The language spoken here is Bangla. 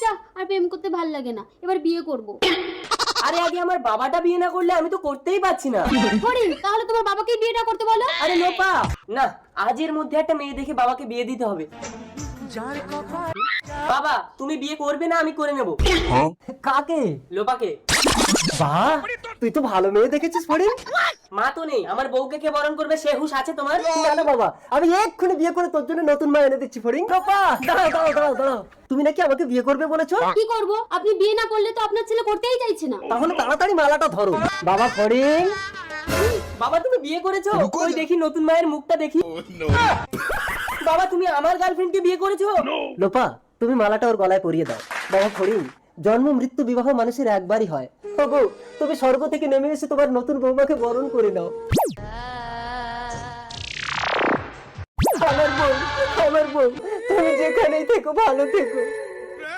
যা আর প্রেম করতে ভাল লাগে না, এবার বিয়ে করব। আরে আগে আমার বাবাটা বিয়ে না করলে আমি তো করতেই পারছি না। হরিণ, তাহলে তোমার বাবাকেই বিয়েটা করতে বলো। আরে লোপা, না, আজের মধ্যে একটা মেয়ে দেখে বাবাকে বিয়ে দিতে হবে। বাবা, তুমি বিয়ে করবে না আমি করে নেব। কাকে? লোপাকে। বাহ, তুই তো ভালো মেয়ে দেখেছিস ফরিন। মা তো নেই, আমার বউকে কে বরণ করবে সে হুঁশ আছে তোমার? না না বাবা, আমি এক্ষুনি বিয়ে করে তোর জন্য নতুন মা এনে দিচ্ছি ফরিন। বাবা দাঁড়াও দাঁড়াও দাঁড়াও দাঁড়াও, তুমি নাকি আমাকে বিয়ে করবে বলেছো? কি করব? আপনি বিয়ে না করলে তো আপনার ছেলে করতেই চাইছে না। তাহলে তাড়াতাড়ি মালাটা ধরো। বাবা ফরিন। বাবা তুমি বিয়ে করেছো? ওই দেখি নতুন মায়ের মুখটা দেখি। বাবা তুমি আমার গার্লফ্রেন্ডকে বিয়ে করেছো? লোপা, তুমি মালাটা ওর গলায় পরিয়ে দাও। বাবা ফরিন, জন্ম মৃত্যু বিবাহ মানুষের একবারই হয়। ওগো, তুমি স্বর্গ থেকে নেমে এসে তোমার নতুন বৌমাকে বরণ করে নাও। আমার বউ, তুমি যেখানেই থেকো ভালো থেকো।